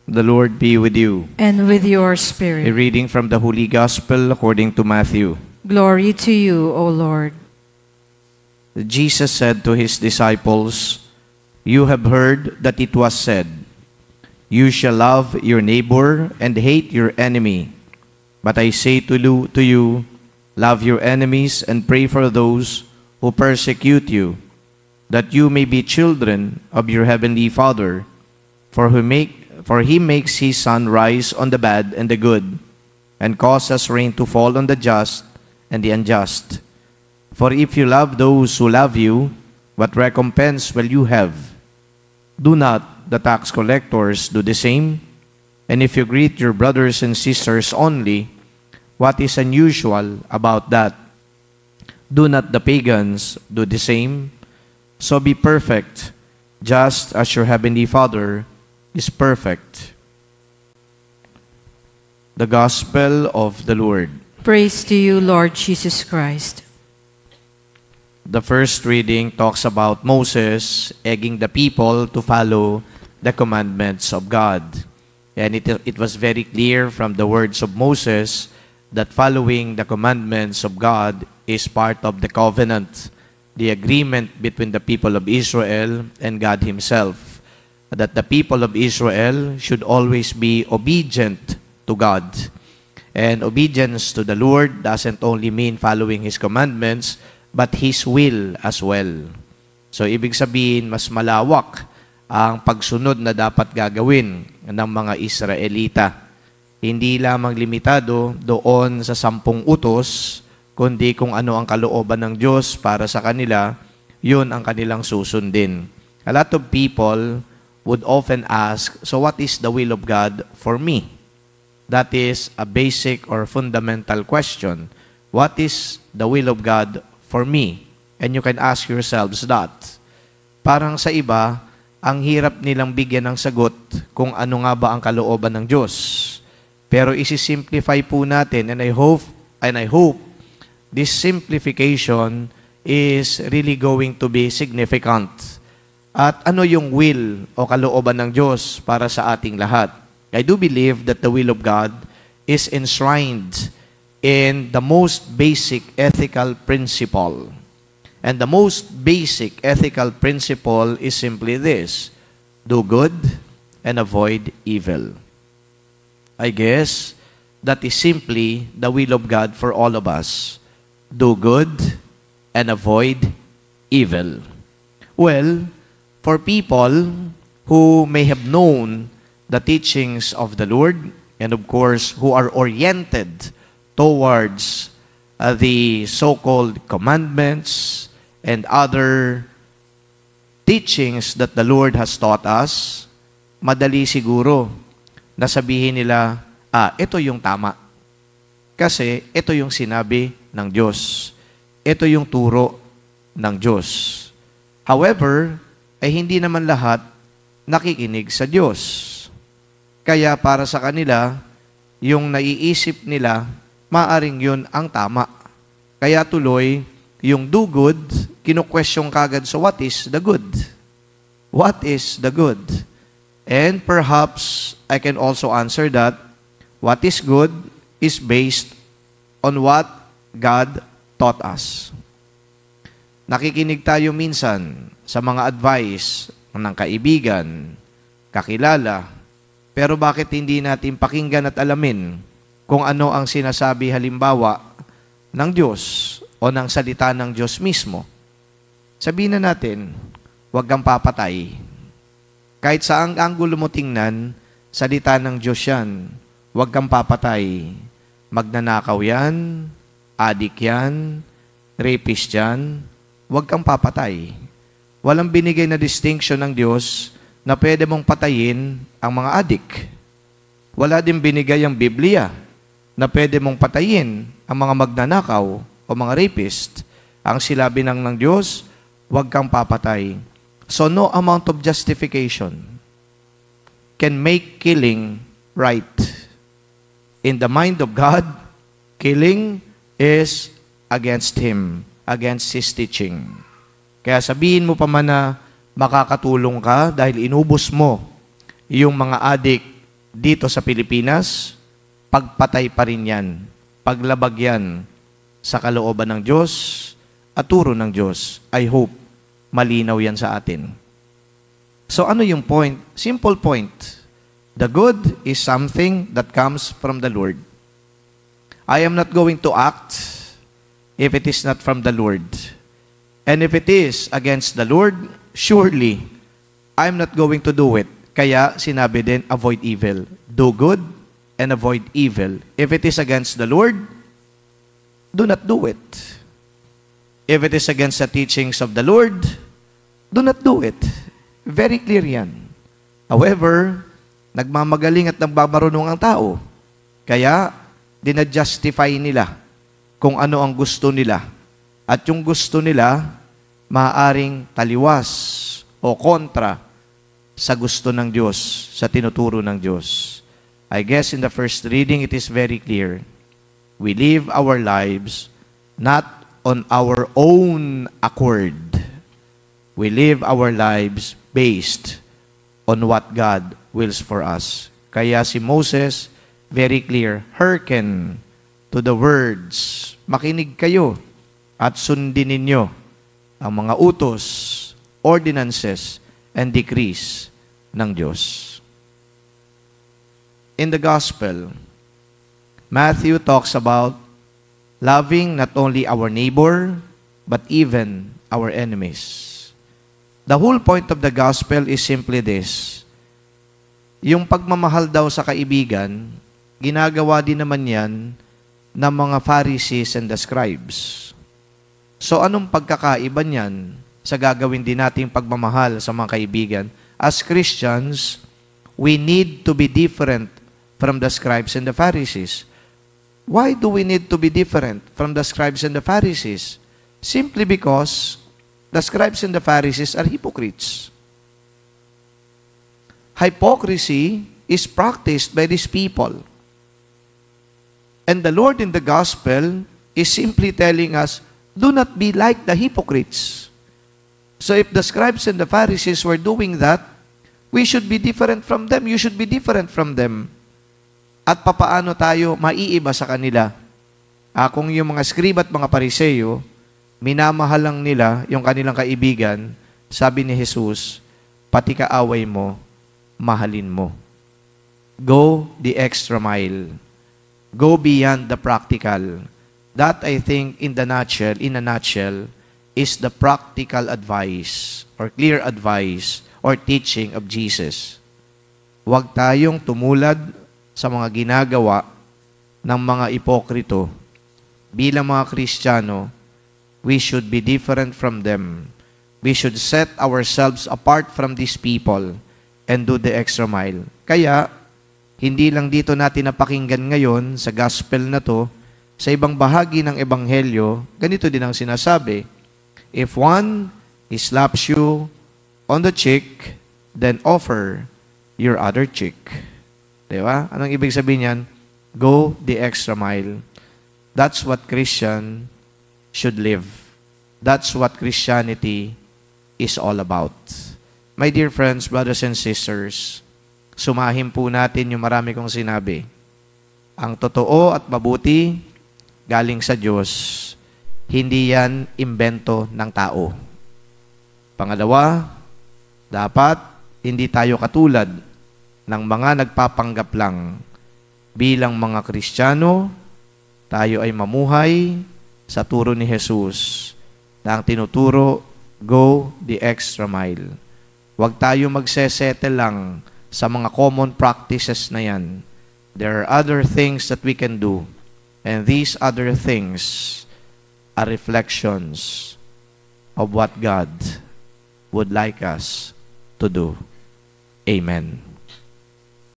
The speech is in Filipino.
The Lord be with you. And with your A spirit. reading from the Holy Gospel according to Matthew. Glory to you, O Lord. Jesus said to his disciples, "You have heard that it was said, 'You shall love your neighbor and hate your enemy.' But I say to you, love your enemies and pray for those who persecute you, that you may be children of your heavenly Father. For he makes his sun rise on the bad and the good, and causes rain to fall on the just and the unjust. For if you love those who love you, what recompense will you have? Do not the tax collectors do the same? And if you greet your brothers and sisters only, what is unusual about that? Do not the pagans do the same? So be perfect, just as your heavenly Father is perfect." The Gospel of the Lord. Praise to you, Lord Jesus Christ. The first reading talks about Moses egging the people to follow the commandments of God. And it was very clear from the words of Moses that following the commandments of God is part of the covenant, the agreement between the people of Israel and God Himself, that the people of Israel should always be obedient to God. And obedience to the Lord doesn't only mean following His commandments, but His will as well. So, ibig sabihin, mas malawak ang pagsunod na dapat gagawin ng mga Israelita. Hindi lamang limitado doon sa 10 utos, kundi kung ano ang kalooban ng Diyos para sa kanila, yun ang kanilang susundin. A lot of people would often ask, so what is the will of God for me? That is a basic or fundamental question. What is the will of God for me? And you can ask yourselves that. Parang sa iba, ang hirap nilang bigyan ng sagot kung ano nga ba ang kalooban ng Diyos. Pero isi-simplify po natin, and I hope this simplification is really going to be significant. At ano yung will o kalooban ng Diyos para sa ating lahat? I do believe that the will of God is enshrined in the most basic ethical principle. And the most basic ethical principle is simply this: do good and avoid evil. I guess that is simply the will of God for all of us. Do good and avoid evil. Well, for people who may have known the teachings of the Lord, and of course, who are oriented towards the so-called commandments and other teachings that the Lord has taught us, madali siguro na sabihin nila, ito yung tama. Kasi ito yung sinabi ng Diyos. Ito yung turo ng Diyos. However, ay hindi naman lahat nakikinig sa Diyos. Kaya para sa kanila, yung naiisip nila, maaring yun ang tama. Kaya tuloy, yung do good, kinu-question kagad, so what is the good? What is the good? And perhaps I can also answer that what is good is based on what God taught us. Nakikinig tayo minsan sa mga advice ng kaibigan, kakilala, pero bakit hindi natin pakinggan at alamin kung ano ang sinasabi halimbawa ng Diyos o ng salita ng Diyos mismo? Sabihin na natin, huwag kang papatay. Kahit saang anggulo mo tingnan, salita ng Diyos yan. Huwag kang papatay. Magnanakaw yan, adik yan, rapist yan, huwag kang papatay. Walang binigay na distinction ng Diyos na pwede mong patayin ang mga adik. Wala din binigay ang Biblia na pwede mong patayin ang mga magnanakaw o mga rapist. Ang silabi ng Diyos, huwag kang papatay. So no amount of justification can make killing right. In the mind of God, killing is against Him, against His teaching. Kaya sabihin mo pa man na makakatulong ka dahil inubos mo yung mga adik dito sa Pilipinas, pagpatay pa rin yan. Paglabag yan sa kalooban ng Diyos at turo ng Diyos. I hope malinaw yan sa atin. So ano yung point? Simple point. The good is something that comes from the Lord. I am not going to act if it is not from the Lord. And if it is against the Lord, surely I'm not going to do it. Kaya sinabi din, avoid evil. Do good and avoid evil. If it is against the Lord, do not do it. If it is against the teachings of the Lord, do not do it. Very clear yan. However, nagmamagaling at nagbabarunong ang tao. Kaya, dinadjustify nila kung ano ang gusto nila. At yung gusto nila, maaaring taliwas o kontra sa gusto ng Diyos, sa tinuturo ng Diyos. I guess in the first reading, it is very clear. We live our lives not on our own accord. We live our lives based on what God wills for us. Kaya si Moses, very clear, hearken to the words. Makinig kayo at sundin ninyo ang mga utos, ordinances, and decrees ng Diyos. In the Gospel, Matthew talks about loving not only our neighbor, but even our enemies. The whole point of the Gospel is simply this. Yung pagmamahal daw sa kaibigan, ginagawa din naman yan ng mga Pharisees and the scribes. So anong pagkakaiba niyan sa gagawin din nating pagmamahal sa mga kaibigan? As Christians, we need to be different from the scribes and the Pharisees. Why do we need to be different from the scribes and the Pharisees? Simply because the scribes and the Pharisees are hypocrites. Hypocrisy is practiced by these people. And the Lord in the Gospel is simply telling us, do not be like the hypocrites. So if the scribes and the Pharisees were doing that, we should be different from them. You should be different from them. At papaano tayo maiiba sa kanila? Kung yung mga scribe at mga Pariseo, minamahal lang nila yung kanilang kaibigan, sabi ni Jesus, pati kaaway mo, mahalin mo. Go the extra mile. Go beyond the practical. That, I think, in a nutshell, is the practical advice or clear advice or teaching of Jesus. Huwag tayong tumulad sa mga ginagawa ng mga ipokrito. Bilang mga Kristiyano, we should be different from them. We should set ourselves apart from these people and do the extra mile. Kaya, hindi lang dito natin napakinggan ngayon sa gospel na to, sa ibang bahagi ng ebanghelyo, ganito din ang sinasabi. If one slaps you on the cheek, then offer your other cheek. Diba? Anong ibig sabihin yan? Go the extra mile. That's what Christian should live. That's what Christianity is all about. My dear friends, brothers and sisters, sumahin po natin yung marami kong sinabi. Ang totoo at mabuti, galing sa Diyos, hindi yan imbento ng tao. Pangalawa, dapat hindi tayo katulad ng mga nagpapanggap lang. Bilang mga Kristiyano, tayo ay mamuhay sa turo ni Jesus na ang tinuturo, go the extra mile. Huwag tayo magsesettle lang sa mga common practices na yan. There are other things that we can do. And these other things are reflections of what God would like us to do. Amen.